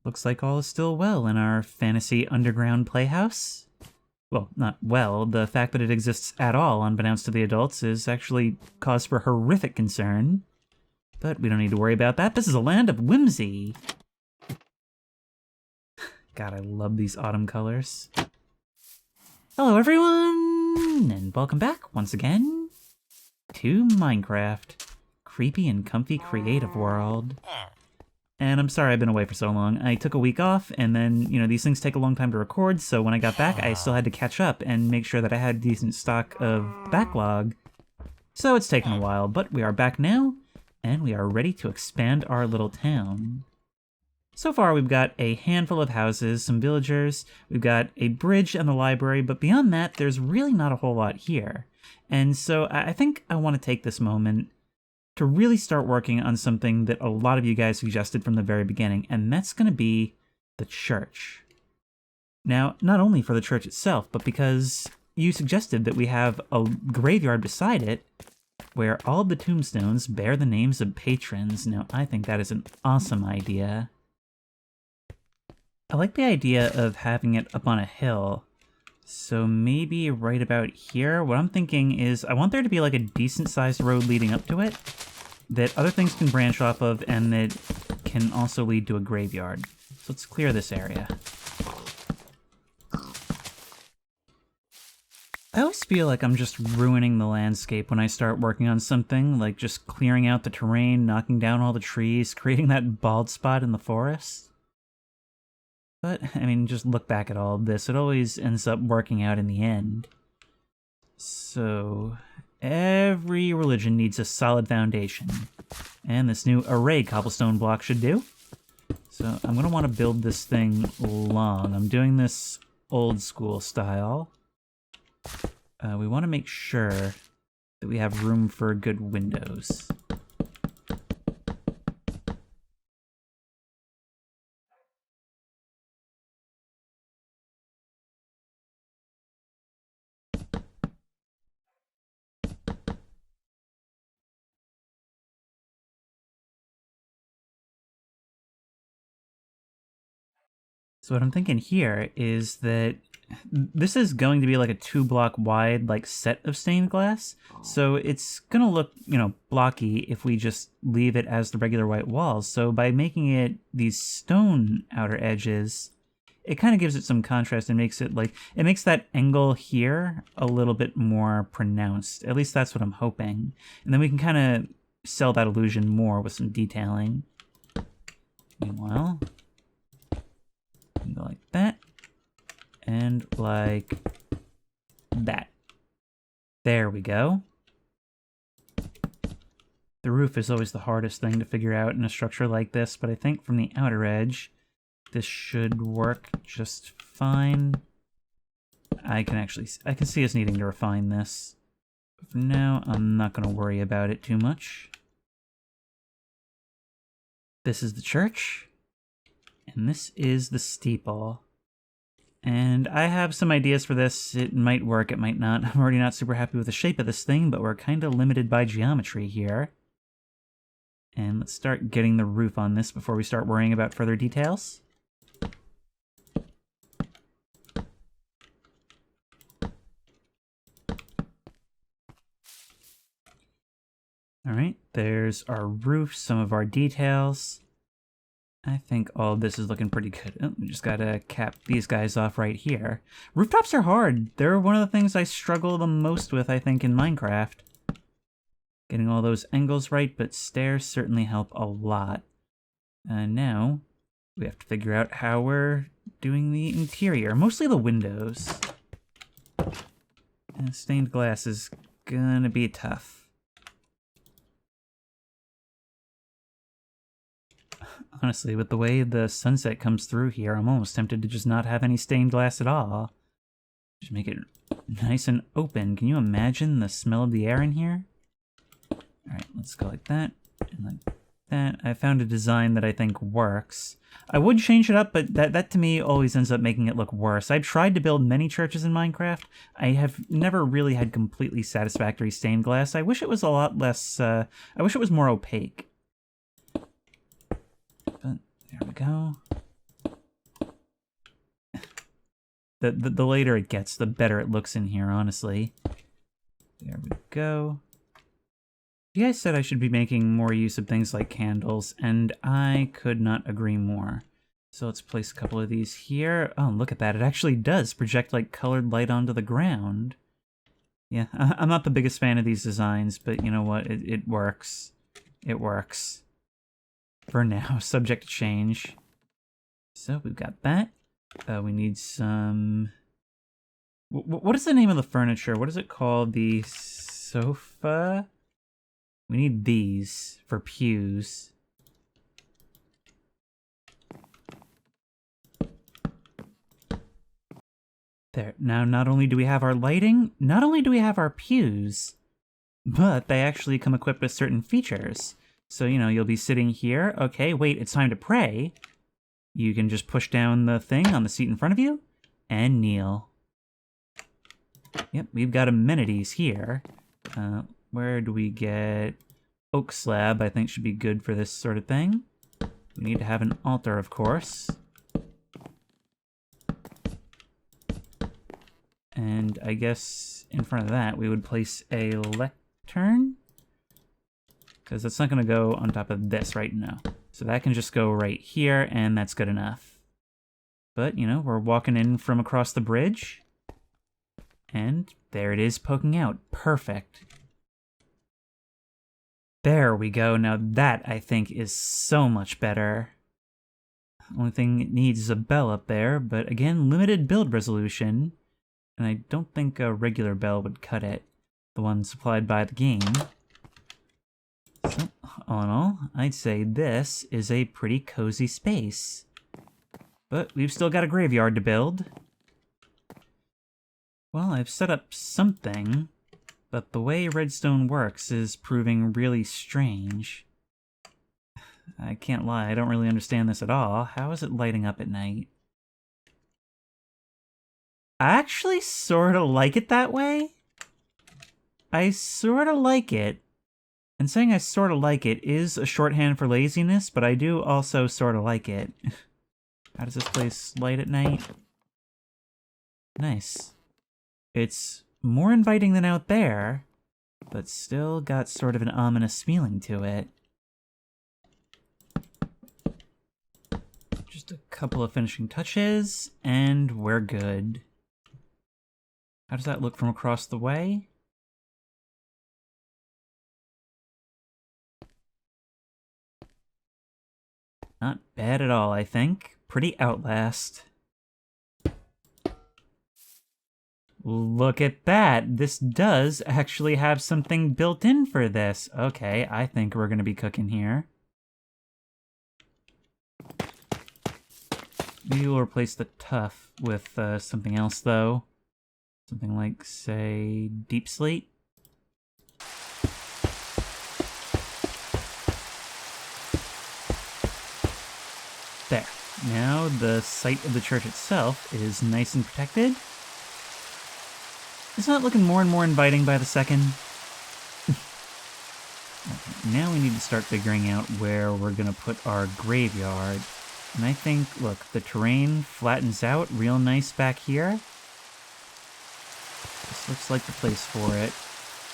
Looks like all is still well in our fantasy underground playhouse. Well, not well. The fact that it exists at all, unbeknownst to the adults, is actually cause for horrific concern. But we don't need to worry about that. This is a land of whimsy. God, I love these autumn colors. Hello, everyone! And welcome back, once again, to Minecraft. Creepy and comfy creative world. And I'm sorry I've been away for so long. I took a week off, and then, these things take a long time to record, so when I got back, I still had to catch up and make sure that I had decent stock of backlog. So it's taken a while, but we are back now, and we are ready to expand our little town. So far, we've got a handful of houses, some villagers, we've got a bridge and the library, but beyond that, there's really not a whole lot here. And so I think I want to take this moment to really start working on something that a lot of you guys suggested from the very beginning, and that's going to be the church. Now, not only for the church itself, but because you suggested that we have a graveyard beside it, where all of the tombstones bear the names of patrons. Now, I think that is an awesome idea. I like the idea of having it up on a hill. So maybe right about here, what I'm thinking is I want there to be like a decent-sized road leading up to it that other things can branch off of and that can also lead to a graveyard. So let's clear this area. I always feel like I'm just ruining the landscape when I start working on something, like just clearing out the terrain, knocking down all the trees, creating that bald spot in the forest. But, just look back at all of this. It always ends up working out in the end. So, every religion needs a solid foundation. And this new array cobblestone block should do. So, I'm going to want to build this thing long. I'm doing this old school style. We want to make sure that we have room for good windows. So what I'm thinking here is that this is going to be like a 2-block wide set of stained glass. So it's gonna look, blocky if we just leave it as the regular white walls. So by making it these stone outer edges, it kind of gives it some contrast and makes it it makes that angle here a little bit more pronounced. At least that's what I'm hoping. And then we can kind of sell that illusion more with some detailing. Meanwhile, go like that, and like that. There we go. The roof is always the hardest thing to figure out in a structure like this, but I think from the outer edge, this should work just fine. I can see us needing to refine this. For now, I'm not going to worry about it too much. This is the church. And this is the steeple. And I have some ideas for this. It might work, it might not. I'm already not super happy with the shape of this thing, but we're kind of limited by geometry here. And let's start getting the roof on this before we start worrying about further details. Alright, there's our roof, some of our details. I think all of this is looking pretty good. Oh, we just gotta cap these guys off right here. Rooftops are hard. They're one of the things I struggle the most with, I think, in Minecraft. Getting all those angles right, but stairs certainly help a lot. Now, we have to figure out how we're doing the interior. Mostly the windows. And stained glass is gonna be tough. Honestly, with the way the sunset comes through here, I'm almost tempted to just not have any stained glass at all. Just make it nice and open. Can you imagine the smell of the air in here? Alright, let's go like that, and like that. I found a design that I think works. I would change it up, but that to me always ends up making it look worse. I've tried to build many churches in Minecraft. I have never really had completely satisfactory stained glass. I wish it was a lot less, I wish it was more opaque. But there we go. The later it gets, the better it looks in here, honestly. There we go. You guys said I should be making more use of things like candles, and I could not agree more. So let's place a couple of these here. Oh, look at that. It actually does project like colored light onto the ground. Yeah, I'm not the biggest fan of these designs, but you know what? It works. It works. For now, subject to change. So we've got that. We need some... What is the name of the furniture? What is it called? The sofa? We need these for pews. There. Now, not only do we have our lighting, not only do we have our pews, but they actually come equipped with certain features. So, you know, you'll be sitting here. Okay, wait, it's time to pray. You can just push down the thing on the seat in front of you and kneel. Yep, we've got amenities here. Where do we get... Oak slab, I think, should be good for this sort of thing. We need to have an altar, of course. And I guess in front of that, we would place a lectern. Because that's not going to go on top of this right now. So that can just go right here, and that's good enough. But, you know, we're walking in from across the bridge. And there it is poking out. Perfect. There we go. Now that, I think, is so much better. Only thing it needs is a bell up there, but again, limited build resolution. And I don't think a regular bell would cut it. The one supplied by the game. So, all in all, I'd say this is a pretty cozy space. But we've still got a graveyard to build. Well, I've set up something, but the way redstone works is proving really strange. I can't lie, I don't really understand this at all. How is it lighting up at night? I actually sort of like it that way. I sort of like it. And saying I sort of like it is a shorthand for laziness, but I do also sort of like it. How does this place light at night? Nice. It's more inviting than out there, but still got sort of an ominous feeling to it. Just a couple of finishing touches, and we're good. How does that look from across the way? Not bad at all, I think. Pretty Outlast. Look at that! This does actually have something built in for this. Okay, I think we're gonna be cooking here. Maybe we'll replace the tough with something else, though. Something like, say, deep slate? There. Now the site of the church itself is nice and protected. It's not looking more and more inviting by the second. Okay, now we need to start figuring out where we're going to put our graveyard. And I think, look, the terrain flattens out real nice back here. This looks like the place for it.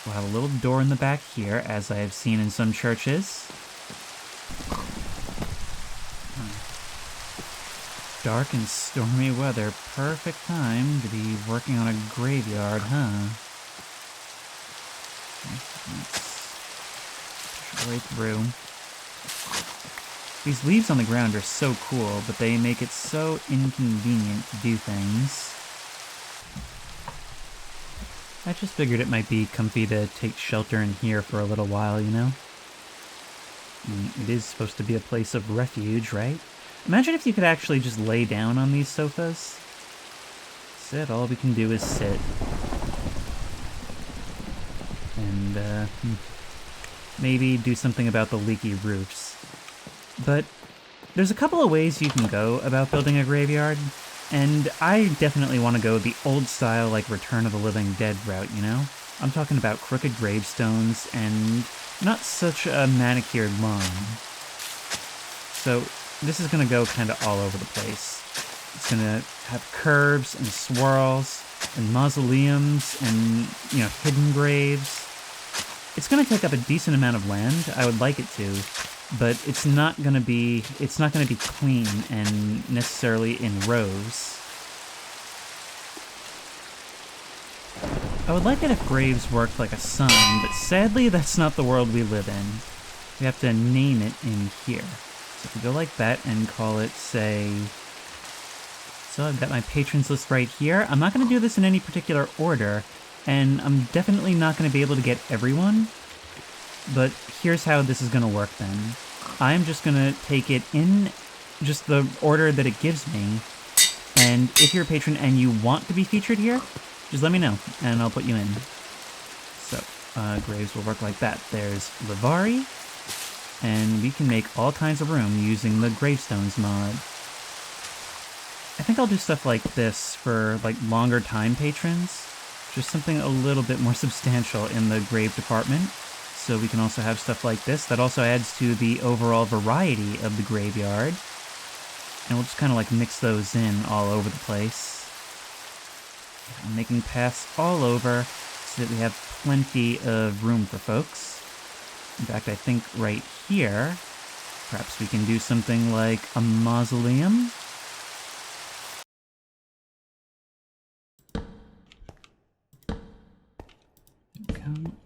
We'll have a little door in the back here, as I have seen in some churches. Dark and stormy weather, perfect time to be working on a graveyard, huh? Let's push right through. These leaves on the ground are so cool, but they make it so inconvenient to do things. I just figured it might be comfy to take shelter in here for a little while, you know? It is supposed to be a place of refuge, right? Imagine if you could actually just lay down on these sofas. Sit, all we can do is sit. And, maybe do something about the leaky roofs. But there's a couple of ways you can go about building a graveyard, and I definitely want to go the old style, like Return of the Living Dead route, you know? I'm talking about crooked gravestones and not such a manicured lawn. So this is going to go kind of all over the place. It's gonna have curves and swirls and mausoleums and, you know, hidden graves. It's gonna take up a decent amount of land. I would like it to, but it's not gonna be clean and necessarily in rows. I would like it if graves worked like a sign, but sadly that's not the world we live in. We have to name it in here. So if we go like that and call it, say... So I've got my patrons list right here. I'm not going to do this in any particular order, and I'm definitely not going to be able to get everyone, but here's how this is going to work then. I'm just going to take it in just the order that it gives me, and if you're a patron and you want to be featured here, just let me know, and I'll put you in. So, graves will work like that. There's Livari, and we can make all kinds of room using the gravestones mod. I think I'll do stuff like this for like longer time patrons, just something a little bit more substantial in the grave department. So we can also have stuff like this. That also adds to the overall variety of the graveyard. And we'll just kind of like mix those in all over the place. I'm making paths all over so that we have plenty of room for folks. In fact, I think right here, perhaps we can do something like a mausoleum.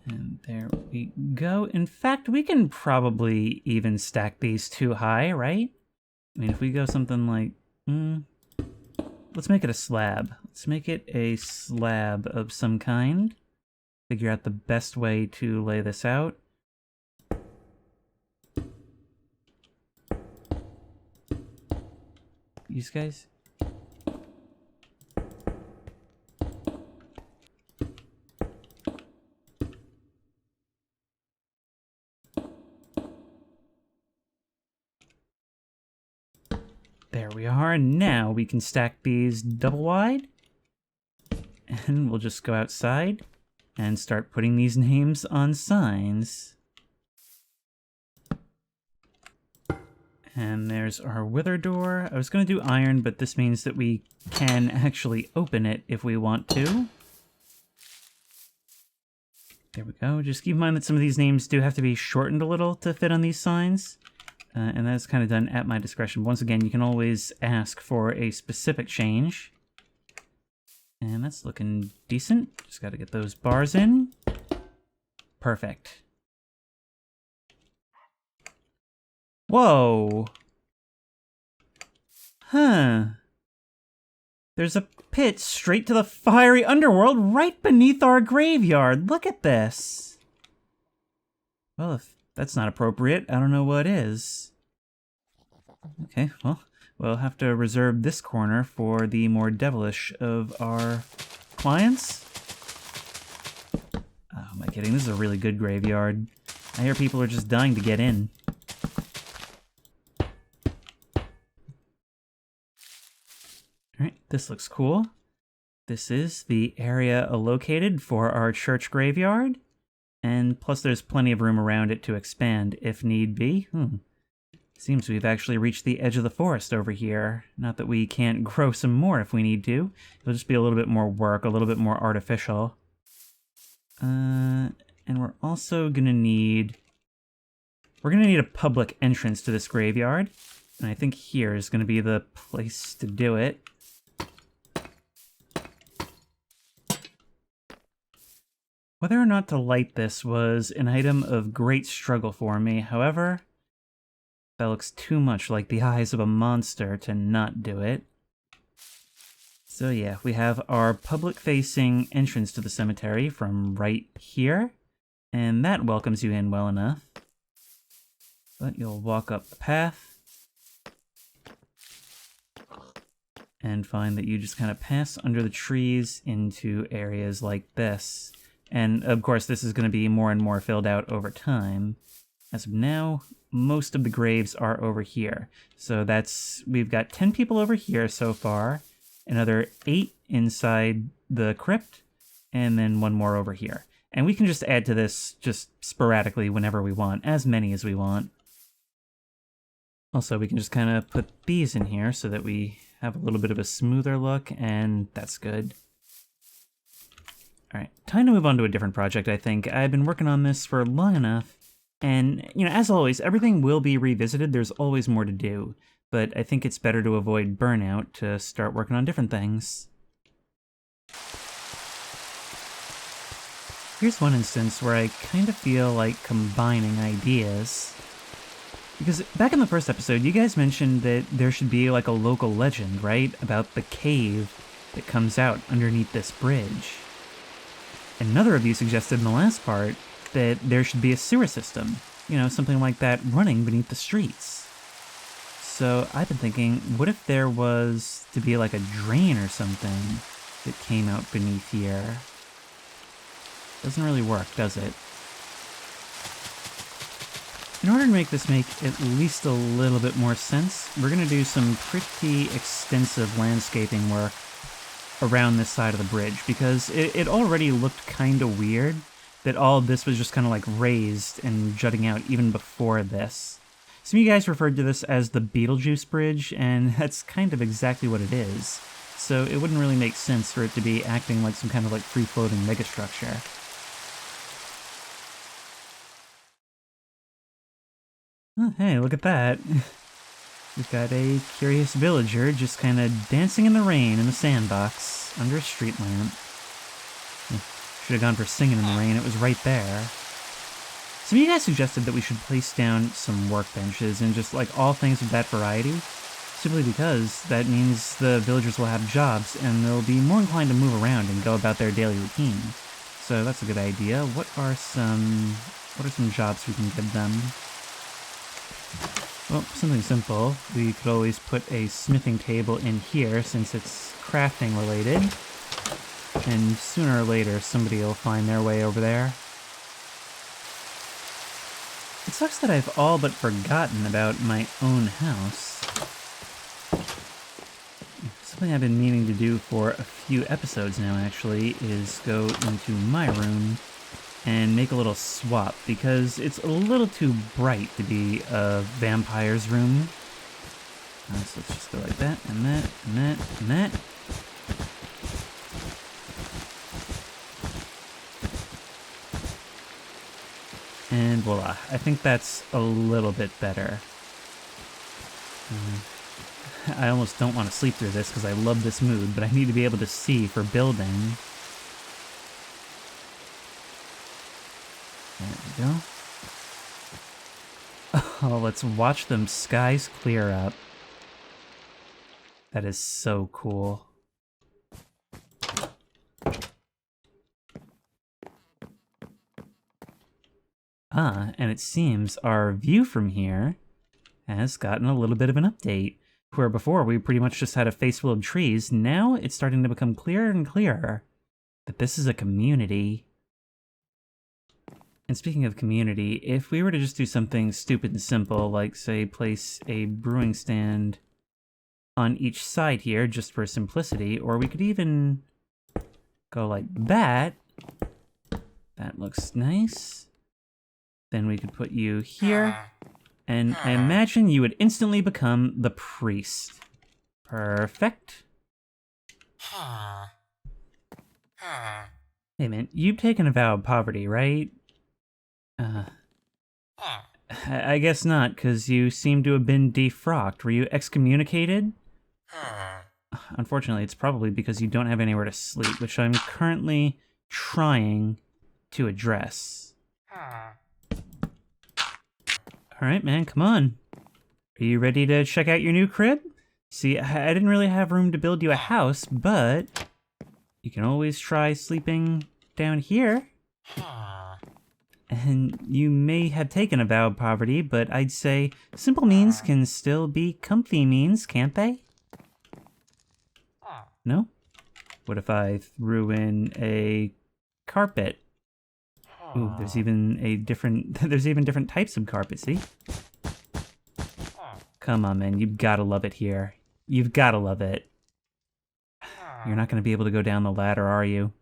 And there we go. In fact, we can probably even stack these too high, right? I mean, if we go something like... let's make it a slab. Let's make it a slab of some kind. Figure out the best way to lay this out. These guys? There we are. Now we can stack these double wide. And we'll just go outside and start putting these names on signs. And there's our wither door. I was going to do iron, but this means that we can actually open it if we want to. There we go. Just keep in mind that some of these names do have to be shortened a little to fit on these signs. And that's kind of done at my discretion. Once again, you can always ask for a specific change. And that's looking decent. Just got to get those bars in. Perfect. Whoa. Huh. There's a pit straight to the fiery underworld right beneath our graveyard. Look at this. Well, if that's not appropriate, I don't know what is. Okay, well, we'll have to reserve this corner for the more devilish of our clients. Oh, am I kidding? This is a really good graveyard. I hear people are just dying to get in. Alright, this looks cool. This is the area allocated for our church graveyard. And plus there's plenty of room around it to expand if need be. Seems we've actually reached the edge of the forest over here. Not that we can't grow some more if we need to. It'll just be a little bit more work, a little bit more artificial. And we're also gonna need... We're gonna need a public entrance to this graveyard. And I think here is gonna be the place to do it. Whether or not to light this was an item of great struggle for me. However, that looks too much like the eyes of a monster to not do it. So yeah, we have our public-facing entrance to the cemetery from right here, and that welcomes you in well enough. But you'll walk up the path and find that you just kind of pass under the trees into areas like this. And of course, this is going to be more and more filled out over time. As of now, most of the graves are over here. So we've got 10 people over here so far, another 8 inside the crypt, and then 1 more over here. And we can just add to this just sporadically whenever we want, as many as we want. Also, we can just kind of put these in here so that we have a little bit of a smoother look, and that's good. All right, time to move on to a different project, I think. I've been working on this for long enough, and, you know, as always, everything will be revisited. There's always more to do, but I think it's better to avoid burnout to start working on different things. Here's one instance where I kind of feel like combining ideas. Because back in the first episode, you guys mentioned that there should be like a local legend, right? About the cave that comes out underneath this bridge. Another of you suggested in the last part that there should be a sewer system. You know, something like that running beneath the streets. So I've been thinking, what if there was to be like a drain or something that came out beneath here? Doesn't really work, does it? In order to make this make at least a little bit more sense, we're going to do some pretty extensive landscaping work around this side of the bridge, because it already looked kind of weird that all of this was just kind of like raised and jutting out even before this. Some of you guys referred to this as the Beetlejuice Bridge, and that's kind of exactly what it is. So it wouldn't really make sense for it to be acting like some kind of like free-floating megastructure. Oh, hey, look at that. We've got a curious villager just kind of dancing in the rain in the sandbox under a street lamp. Should have gone for singing in the rain, it was right there. Some of you guys suggested that we should place down some workbenches and just like all things of that variety, simply because that means the villagers will have jobs and they'll be more inclined to move around and go about their daily routine. So that's a good idea. What are some jobs we can give them? Well, something simple. We could always put a smithing table in here since it's crafting related. And sooner or later, somebody will find their way over there. It sucks that I've all but forgotten about my own house. Something I've been meaning to do for a few episodes now, actually, is go into my room and make a little swap, because it's a little too bright to be a vampire's room. So let's just go like that, and that, and that, and that. And voila, I think that's a little bit better. I almost don't want to sleep through this because I love this mood, but I need to be able to see for building. There we go. Oh, let's watch them skies clear up. That is so cool. And it seems our view from here has gotten a little bit of an update. Where before we pretty much just had a face full of trees, now it's starting to become clearer and clearer that this is a community. And speaking of community, if we were to just do something stupid and simple, like, say, place a brewing stand on each side here, just for simplicity, or we could even go like that. That looks nice. Then we could put you here, and I imagine you would instantly become the priest. Perfect. Hey man, you've taken a vow of poverty, right? I guess not, because you seem to have been defrocked. Were you excommunicated? Unfortunately, it's probably because you don't have anywhere to sleep, which I'm currently trying to address. Alright, man, come on. Are you ready to check out your new crib? See, I didn't really have room to build you a house, but you can always try sleeping down here. And you may have taken a vow of poverty, but I'd say simple means can still be comfy means, can't they? No? What if I threw in a carpet? Ooh, there's even different types of carpet, see? Come on, man, you've gotta love it here. You've gotta love it. You're not gonna be able to go down the ladder, are you?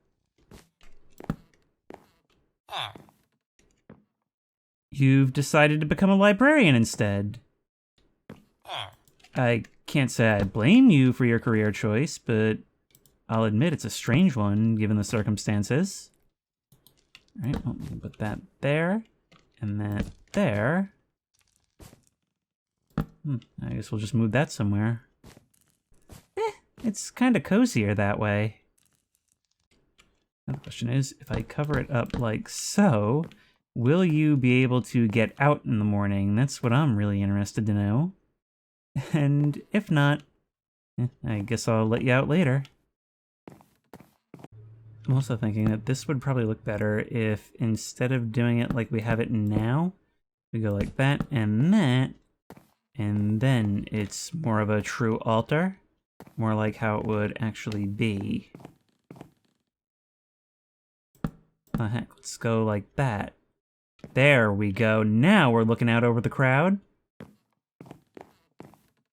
You've decided to become a librarian instead. I can't say I blame you for your career choice, but I'll admit it's a strange one given the circumstances. All right, well, we can put that there, and that there. I guess we'll just move that somewhere. It's kind of cozier that way. Now the question is, if I cover it up like so, will you be able to get out in the morning? That's what I'm really interested to know. And if not, I guess I'll let you out later. I'm also thinking that this would probably look better if instead of doing it like we have it now, we go like that, and then it's more of a true altar. More like how it would actually be. Oh heck, let's go like that. There we go. Now we're looking out over the crowd.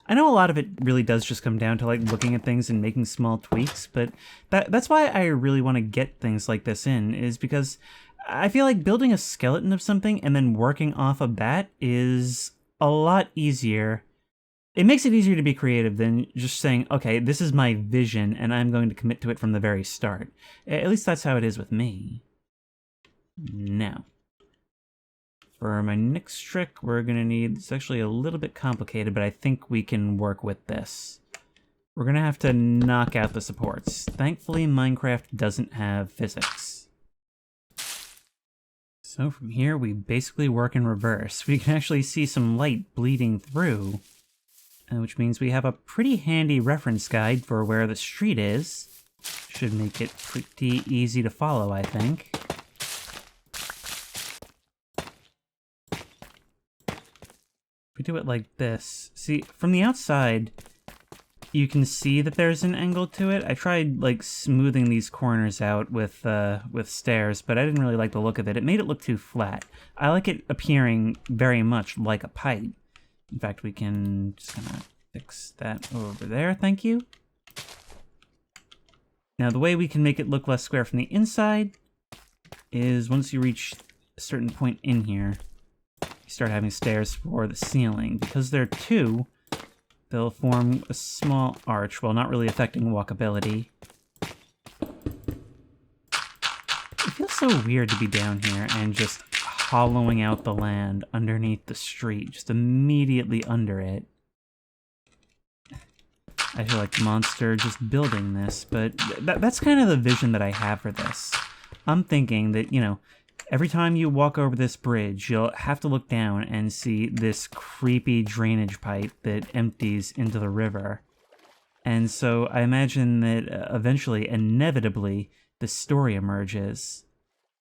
I know a lot of it really does just come down to like looking at things and making small tweaks, but that's why I really want to get things like this in, is because I feel like building a skeleton of something and then working off of that is a lot easier. It makes it easier to be creative than just saying, okay, this is my vision and I'm going to commit to it from the very start. At least that's how it is with me. Now, for my next trick, we're going to need, it's actually a little bit complicated, but I think we can work with this. We're going to have to knock out the supports. Thankfully, Minecraft doesn't have physics. So from here, we basically work in reverse. We can actually see some light bleeding through, which means we have a pretty handy reference guide for where the street is. Should make it pretty easy to follow, I think. We do it like this. See, from the outside, you can see that there's an angle to it. I tried like smoothing these corners out with stairs, but I didn't really like the look of it. It made it look too flat. I like it appearing very much like a pipe. In fact, we can just kind of fix that over there, thank you. Now, the way we can make it look less square from the inside is once you reach a certain point in here, you start having stairs for the ceiling. Because they're two, they'll form a small arch while not really affecting walkability. It feels so weird to be down here and just hollowing out the land underneath the street, just immediately under it. I feel like Monster just building this, but that's kind of the vision that I have for this. I'm thinking that, you know, every time you walk over this bridge, you'll have to look down and see this creepy drainage pipe that empties into the river. And so I imagine that eventually, inevitably, the story emerges.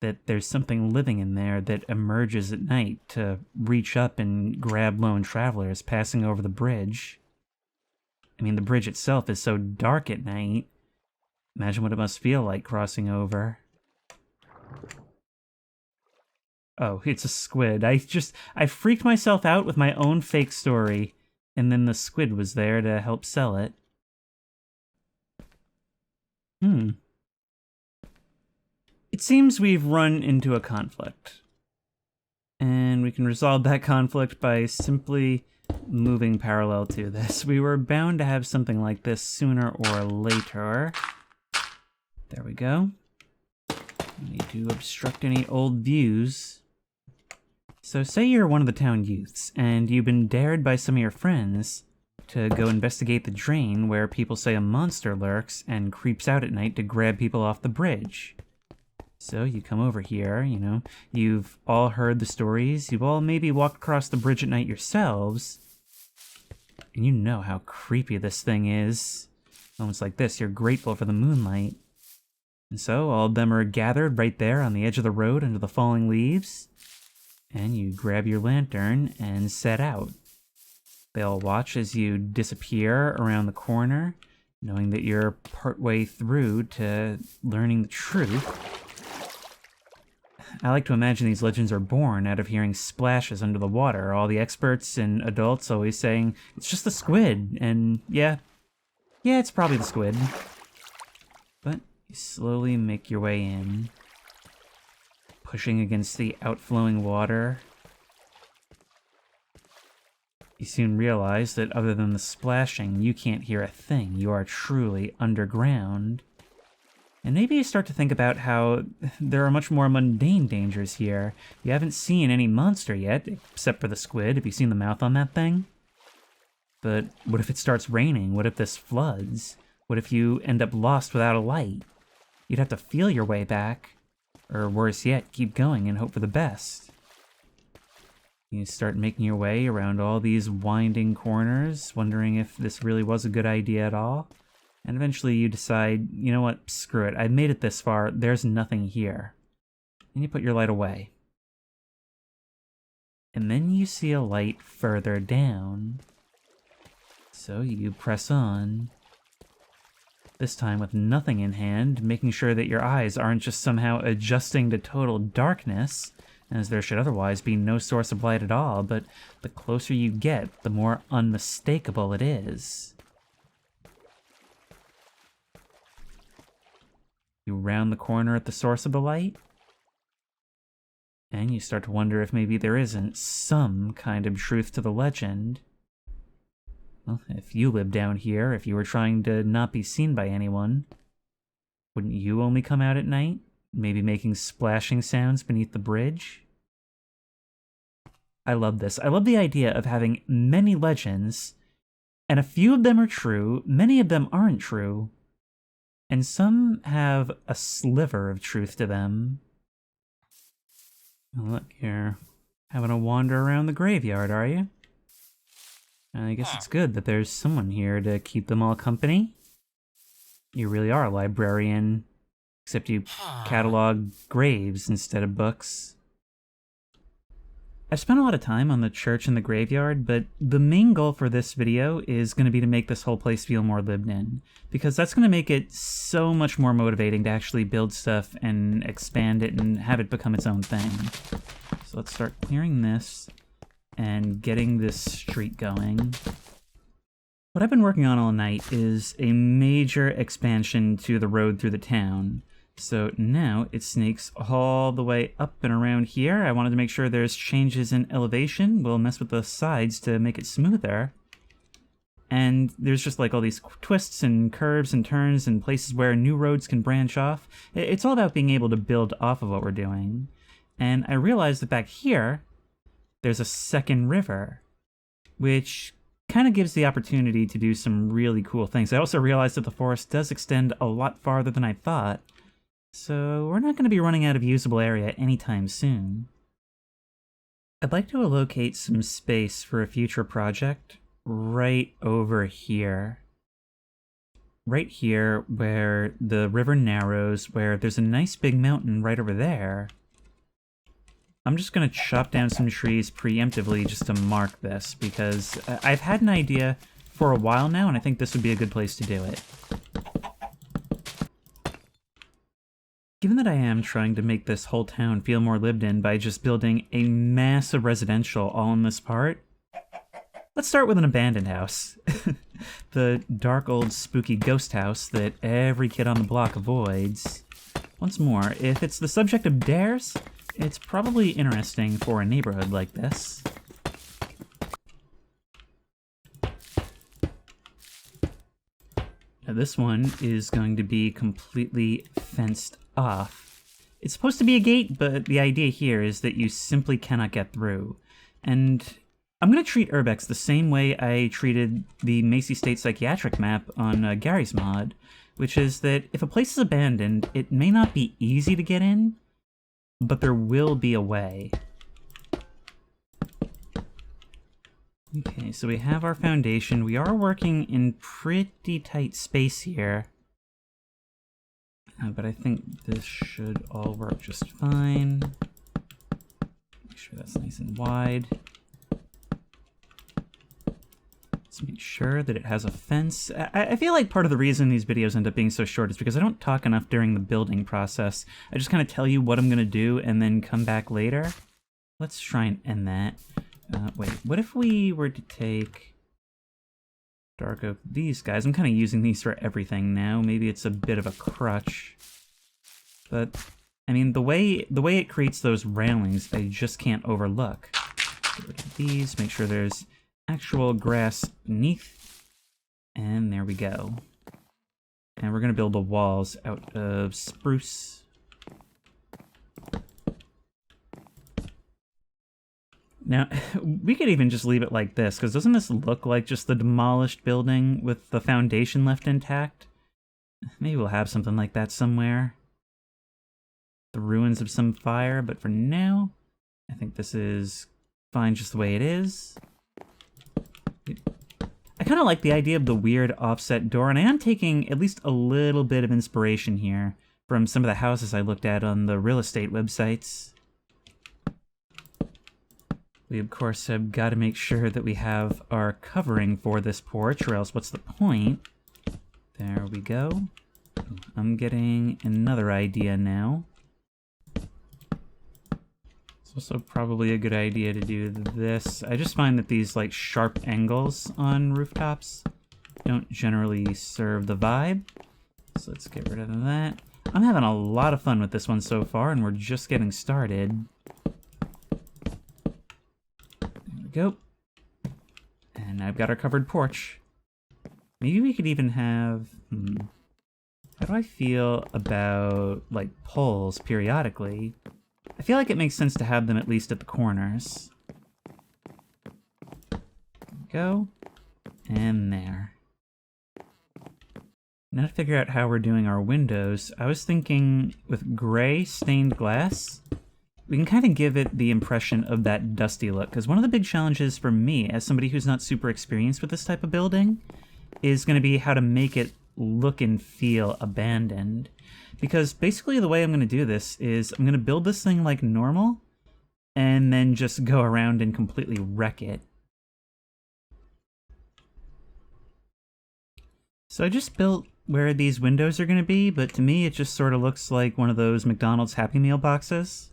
That there's something living in there that emerges at night to reach up and grab lone travelers passing over the bridge. I mean, the bridge itself is so dark at night. Imagine what it must feel like crossing over. Oh, it's a squid. I freaked myself out with my own fake story, and then the squid was there to help sell it. It seems we've run into a conflict. And we can resolve that conflict by simply moving parallel to this. We were bound to have something like this sooner or later. There we go. We need to obstruct any old views. So say you're one of the town youths, and you've been dared by some of your friends to go investigate the drain where people say a monster lurks and creeps out at night to grab people off the bridge. So you come over here, you know, you've all heard the stories, you've all maybe walked across the bridge at night yourselves, and you know how creepy this thing is. Moments like this, you're grateful for the moonlight. And so all of them are gathered right there on the edge of the road under the falling leaves, and you grab your lantern and set out. They'll watch as you disappear around the corner, knowing that you're partway through to learning the truth. I like to imagine these legends are born out of hearing splashes under the water, all the experts and adults always saying, it's just the squid, and yeah, it's probably the squid. But you slowly make your way in, pushing against the outflowing water. You soon realize that other than the splashing, you can't hear a thing. You are truly underground. And maybe you start to think about how there are much more mundane dangers here. You haven't seen any monster yet, except for the squid. Have you seen the mouth on that thing? But what if it starts raining? What if this floods? What if you end up lost without a light? You'd have to feel your way back. Or worse yet, keep going and hope for the best. You start making your way around all these winding corners, wondering if this really was a good idea at all. And eventually you decide, you know what, screw it, I've made it this far, there's nothing here. And you put your light away. And then you see a light further down. So you press on. This time with nothing in hand, making sure that your eyes aren't just somehow adjusting to total darkness, as there should otherwise be no source of light at all, but the closer you get, the more unmistakable it is. You round the corner at the source of the light, and you start to wonder if maybe there isn't some kind of truth to the legend. Well, if you lived down here, if you were trying to not be seen by anyone, wouldn't you only come out at night? Maybe making splashing sounds beneath the bridge? I love this. I love the idea of having many legends, and a few of them are true, many of them aren't true, and some have a sliver of truth to them. Look, you're having a wander around the graveyard, are you? I guess it's good that there's someone here to keep them all company. You really are a librarian, except you catalog graves instead of books. I've spent a lot of time on the church and the graveyard, but the main goal for this video is going to be to make this whole place feel more lived in, because that's going to make it so much more motivating to actually build stuff and expand it and have it become its own thing. So let's start clearing this and getting this street going. What I've been working on all night is a major expansion to the road through the town. So now it snakes all the way up and around here. I wanted to make sure there's changes in elevation. We'll mess with the sides to make it smoother. And there's just like all these twists and curves and turns and places where new roads can branch off. It's all about being able to build off of what we're doing. And I realized that back here, there's a second river, which kind of gives the opportunity to do some really cool things. I also realized that the forest does extend a lot farther than I thought. So we're not going to be running out of usable area anytime soon. I'd like to allocate some space for a future project right over here. Right here where the river narrows, where there's a nice big mountain right over there. I'm just going to chop down some trees preemptively just to mark this, because I've had an idea for a while now, and I think this would be a good place to do it. Given that I am trying to make this whole town feel more lived in by just building a massive residential all in this part, let's start with an abandoned house. The dark old spooky ghost house that every kid on the block avoids. Once more, if it's the subject of dares, it's probably interesting for a neighborhood like this. Now this one is going to be completely fenced off. It's supposed to be a gate, but the idea here is that you simply cannot get through. And I'm going to treat Urbex the same way I treated the Macy State Psychiatric map on Gary's mod, which is that if a place is abandoned, it may not be easy to get in, but there will be a way. Okay, so we have our foundation. We are working in pretty tight space here. But I think this should all work just fine. Make sure that's nice and wide. Let's make sure that it has a fence. I feel like part of the reason these videos end up being so short is because I don't talk enough during the building process. I just kind of tell you what I'm going to do and then come back later. Let's try and end that. Wait, what if we were to take dark oak these guys? I'm kind of using these for everything now. Maybe it's a bit of a crutch. But, I mean, the way it creates those railings, I just can't overlook. Get rid of these, make sure there's actual grass beneath. And there we go. And we're going to build the walls out of spruce. Now, we could even just leave it like this, because doesn't this look like just the demolished building with the foundation left intact? Maybe we'll have something like that somewhere. The ruins of some fire, but for now, I think this is fine just the way it is. I kind of like the idea of the weird offset door, and I am taking at least a little bit of inspiration here from some of the houses I looked at on the real estate websites. We, of course, have got to make sure that we have our covering for this porch, or else what's the point? There we go. I'm getting another idea now. It's also probably a good idea to do this. I just find that these, like, sharp angles on rooftops don't generally serve the vibe. So let's get rid of that. I'm having a lot of fun with this one so far, and we're just getting started. Go. And I've got our covered porch. Maybe we could even have... How do I feel about, like, poles periodically? I feel like it makes sense to have them at least at the corners. There we go. And there. Now to figure out how we're doing our windows, I was thinking with gray stained glass, we can kind of give it the impression of that dusty look, because one of the big challenges for me, as somebody who's not super experienced with this type of building, is going to be how to make it look and feel abandoned. Because basically the way I'm going to do this is I'm going to build this thing like normal, and then just go around and completely wreck it. So I just built where these windows are going to be, but to me it just sort of looks like one of those McDonald's Happy Meal boxes.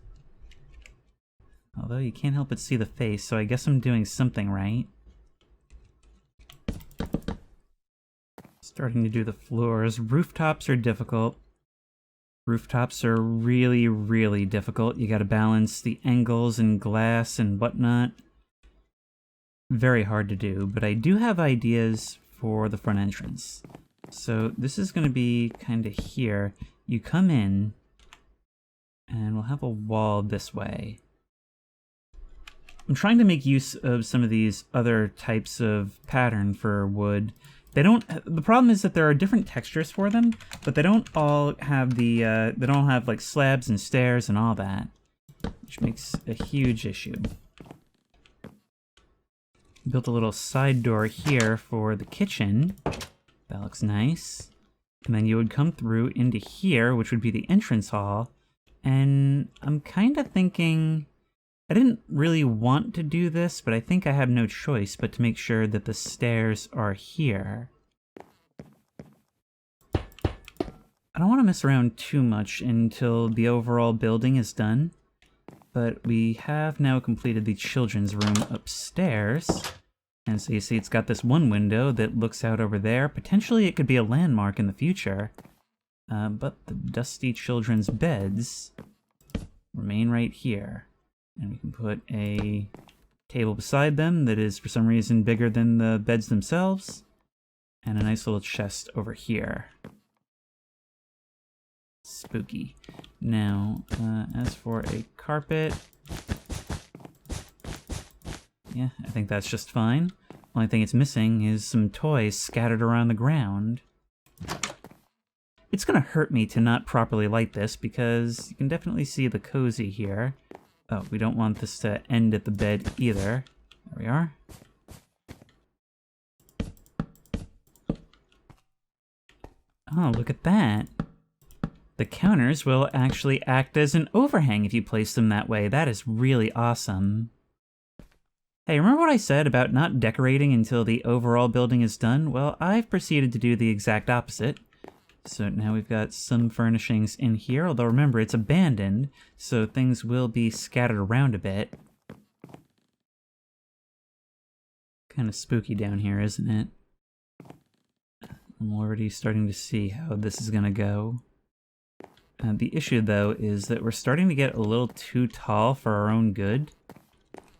Although you can't help but see the face, so I guess I'm doing something right. Starting to do the floors. Rooftops are difficult. Rooftops are really, really difficult. You gotta balance the angles and glass and whatnot. Very hard to do, but I do have ideas for the front entrance. So this is gonna be kinda here. You come in, and we'll have a wall this way. I'm trying to make use of some of these other types of pattern for wood. They don't. The problem is that there are different textures for them, but they don't all have the. They don't have like slabs and stairs and all that, which makes a huge issue. Built a little side door here for the kitchen. That looks nice. And then you would come through into here, which would be the entrance hall. And I'm kind of thinking. I didn't really want to do this, but I think I have no choice but to make sure that the stairs are here. I don't want to mess around too much until the overall building is done, but we have now completed the children's room upstairs. And so you see it's got this one window that looks out over there. Potentially it could be a landmark in the future, but the dusty children's beds remain right here. And we can put a table beside them that is for some reason bigger than the beds themselves. And a nice little chest over here. Spooky. Now, as for a carpet... Yeah, I think that's just fine. Only thing it's missing is some toys scattered around the ground. It's gonna hurt me to not properly light this because you can definitely see the cozy here. Oh, we don't want this to end at the bed either. There we are. Oh, look at that. The counters will actually act as an overhang if you place them that way. That is really awesome. Hey, remember what I said about not decorating until the overall building is done? Well, I've proceeded to do the exact opposite. So now we've got some furnishings in here, although remember, it's abandoned, so things will be scattered around a bit. Kind of spooky down here, isn't it? I'm already starting to see how this is gonna go. The issue, though, is that we're starting to get a little too tall for our own good.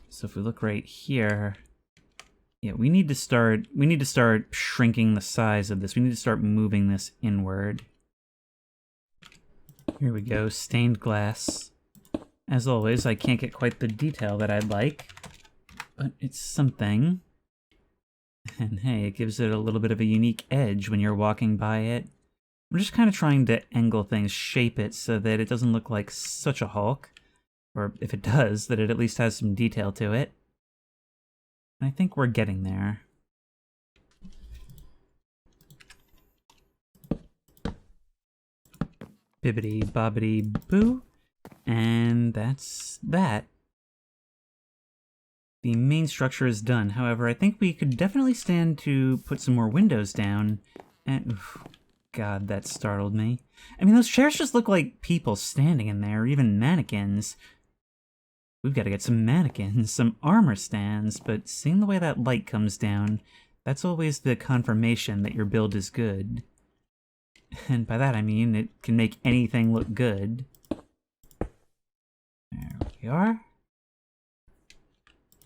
So if we look right here, Yeah, we need to start shrinking the size of this. We need to start moving this inward. Here we go, stained glass. As always, I can't get quite the detail that I'd like, but it's something. And hey, it gives it a little bit of a unique edge when you're walking by it. I'm just kind of trying to angle things, shape it so that it doesn't look like such a hulk. Or if it does, that it at least has some detail to it. I think we're getting there. Bibbidi bobbidi boo. And that's that. The main structure is done. However, I think we could definitely stand to put some more windows down. And, oof, God, that startled me. I mean, those chairs just look like people standing in there, or even mannequins. We've got to get some mannequins, some armor stands, but seeing the way that light comes down, that's always the confirmation that your build is good. And by that I mean it can make anything look good. There we are.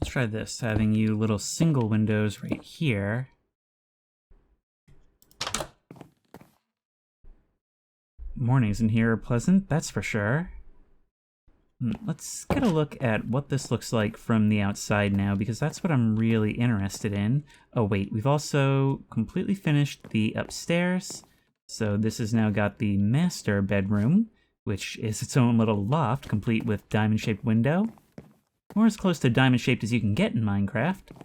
Let's try this, having you little single windows right here. Mornings in here are pleasant, that's for sure. Let's get a look at what this looks like from the outside now, because that's what I'm really interested in. Oh wait, we've also completely finished the upstairs. So this has now got the master bedroom, which is its own little loft, complete with diamond-shaped window. Or as close to diamond-shaped as you can get in Minecraft.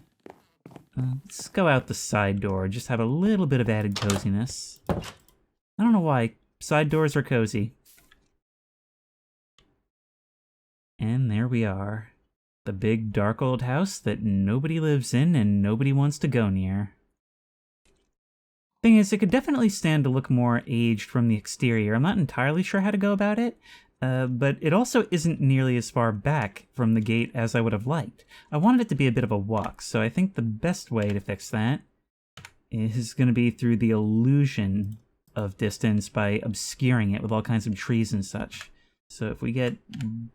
Let's go out the side door, just have a little bit of added coziness. I don't know why, side doors are cozy. And there we are. The big dark old house that nobody lives in and nobody wants to go near. Thing is, it could definitely stand to look more aged from the exterior. I'm not entirely sure how to go about it, but it also isn't nearly as far back from the gate as I would have liked. I wanted it to be a bit of a walk, so I think the best way to fix that is going to be through the illusion of distance by obscuring it with all kinds of trees and such. So if we get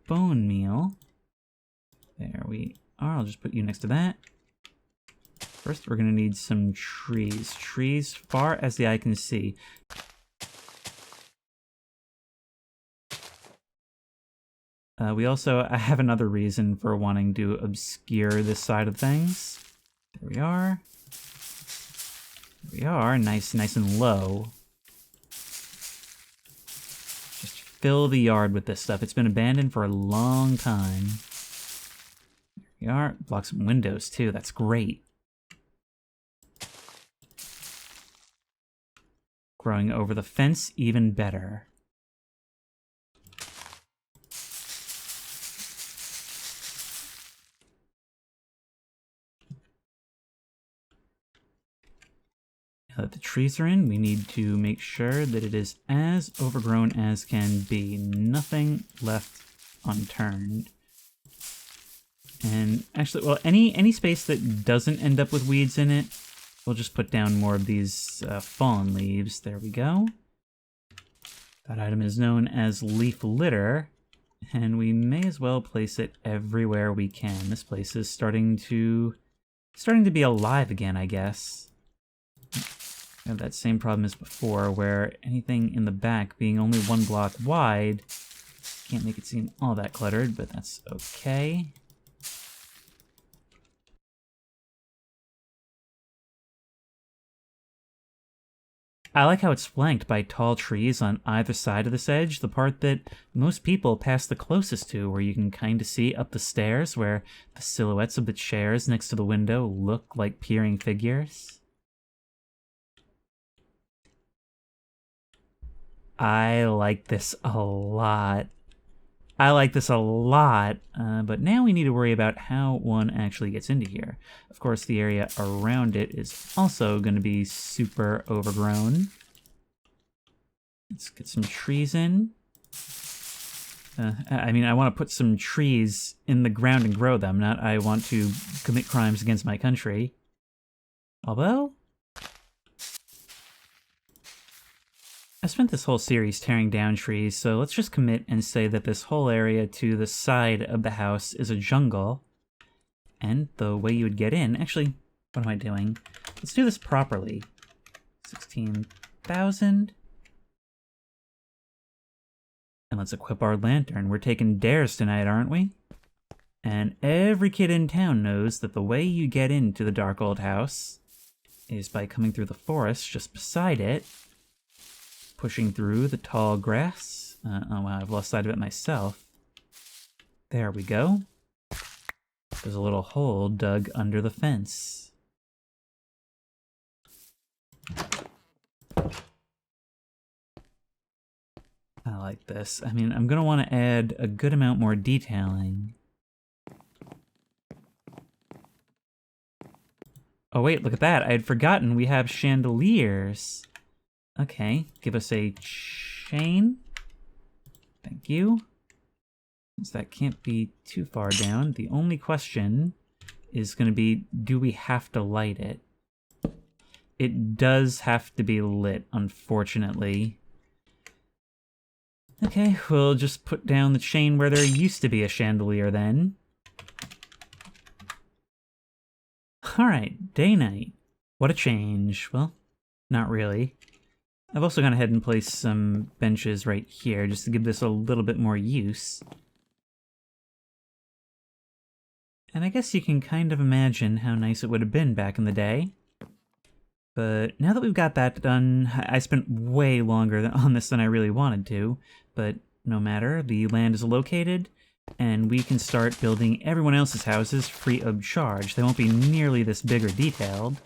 bone meal, there we are, I'll just put you next to that. First we're gonna need some trees. Trees far as the eye can see. I have another reason for wanting to obscure this side of things. There we are. There we are, nice and low. Fill the yard with this stuff. It's been abandoned for a long time. There we are. Block some windows too. That's great. Growing over the fence, even better. Now that the trees are in, we need to make sure that it is as overgrown as can be. Nothing left unturned. And actually, well, any space that doesn't end up with weeds in it, we'll just put down more of these fallen leaves. There we go. That item is known as leaf litter, and we may as well place it everywhere we can. This place is starting to be alive again, I guess. I have that same problem as before, where anything in the back being only 1 block wide, can't make it seem all that cluttered, but that's okay. I like how it's flanked by tall trees on either side of this edge, the part that most people pass the closest to, where you can kind of see up the stairs, where the silhouettes of the chairs next to the window look like peering figures. I like this a lot. But now we need to worry about how one actually gets into here. Of course, the area around it is also going to be super overgrown. Let's get some trees in. I want to put some trees in the ground and grow them, not I want to commit crimes against my country. Although, I spent this whole series tearing down trees, so let's just commit and say that this whole area to the side of the house is a jungle. And the way you would get in, actually, What am I doing? Let's do this properly. 16,000. And let's equip our lantern. We're taking dares tonight, aren't we? And every kid in town knows that the way you get into the dark old house is by coming through the forest just beside it, pushing through the tall grass. Oh wow, I've lost sight of it myself. There we go. There's a little hole dug under the fence. I like this. I mean, I'm gonna want to add a good amount more detailing. Oh wait, look at that. I had forgotten we have chandeliers. Okay, give us a chain. Thank you. Since that can't be too far down, the only question is going to be, do we have to light it? It does have to be lit, unfortunately. Okay, we'll just put down the chain where there used to be a chandelier then. Alright, day-night. What a change. Well, not really. I've also gone ahead and placed some benches right here just to give this a little bit more use. And I guess you can kind of imagine how nice it would have been back in the day. But now that we've got that done, I spent way longer on this than I really wanted to. But no matter, the land is located, and we can start building everyone else's houses free of charge. They won't be nearly this big or detailed.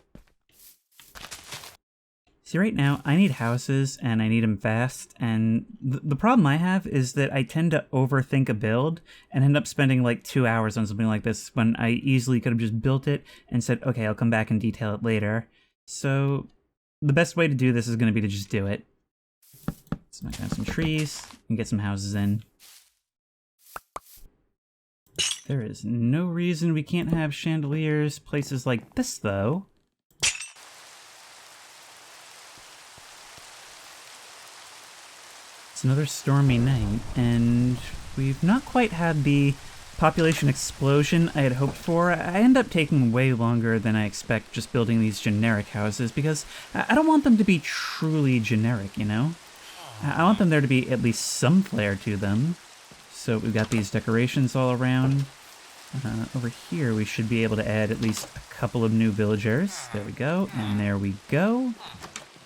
See, right now, I need houses, and I need them fast, and the problem I have is that I tend to overthink a build and end up spending like 2 hours on something like this when I easily could have just built it and said, okay, I'll come back and detail it later. So the best way to do this is going to be to just do it. Let's knock down some trees and get some houses in. There is no reason we can't have chandeliers places like this, though. It's another stormy night, and we've not quite had the population explosion I had hoped for. I end up taking way longer than I expect just building these generic houses, because I don't want them to be truly generic, you know? I want them there to be at least some flair to them. So we've got these decorations all around. Over here we should be able to add at least a couple of new villagers. There we go, and there we go.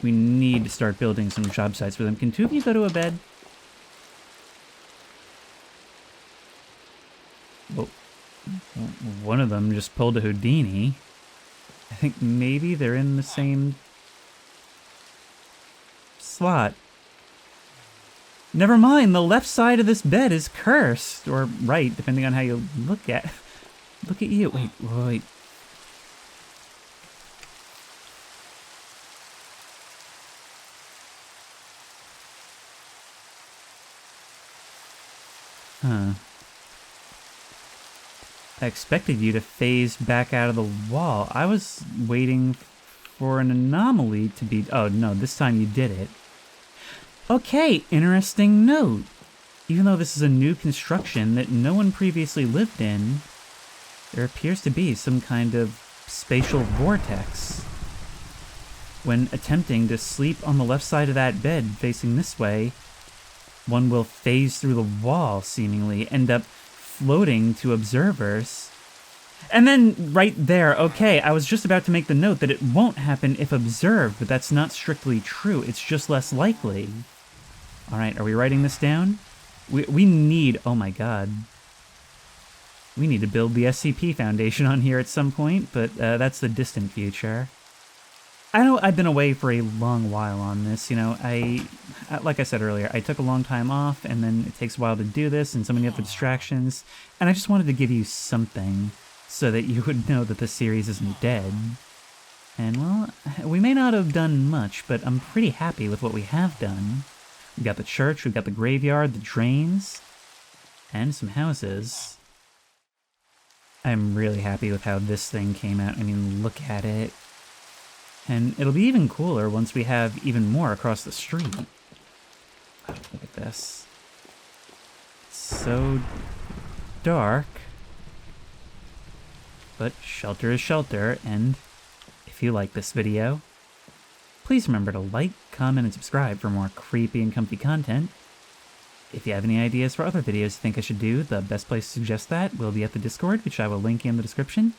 We need to start building some job sites for them. Can two of you go to a bed? Well, one of them just pulled a Houdini. I think maybe they're in the same slot. Never mind, the left side of this bed is cursed. Or right, depending on how you look at you. Wait. Huh. I expected you to phase back out of the wall. I was waiting for an anomaly to be... Oh, no, this time you did it. Okay, interesting note. Even though this is a new construction that no one previously lived in, there appears to be some kind of spatial vortex. When attempting to sleep on the left side of that bed facing this way, one will phase through the wall, seemingly, end up floating to observers. And then, right there, okay, I was just about to make the note that it won't happen if observed, but that's not strictly true. It's just less likely. Alright, are we writing this down? We need, oh my god. We need to build the SCP Foundation on here at some point, but that's the distant future. I know I've been away for a long while on this, you know, like I said earlier, I took a long time off, and then it takes a while to do this, and so many other distractions, and I just wanted to give you something, so that you would know that the series isn't dead. And, well, we may not have done much, but I'm pretty happy with what we have done. We've got the church, we've got the graveyard, the drains, and some houses. I'm really happy with how this thing came out. I mean, look at it. And it'll be even cooler once we have even more across the street. Oh, look at this. It's so dark. But shelter is shelter, and if you like this video. Please remember to like, comment, and subscribe for more creepy and comfy content. If you have any ideas for other videos you think I should do, the best place to suggest that will be at the Discord, which I will link in the description.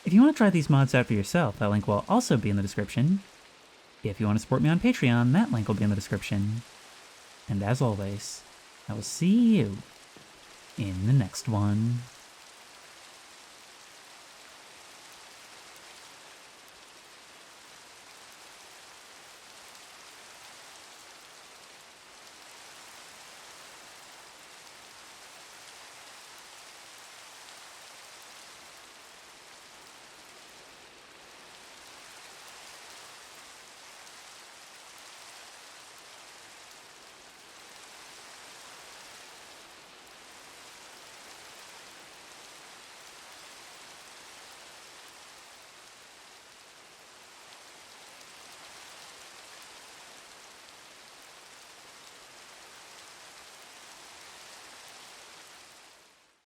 If you want to try these mods out for yourself, that link will also be in the description. If you want to support me on Patreon, that link will be in the description. And as always, I will see you in the next one.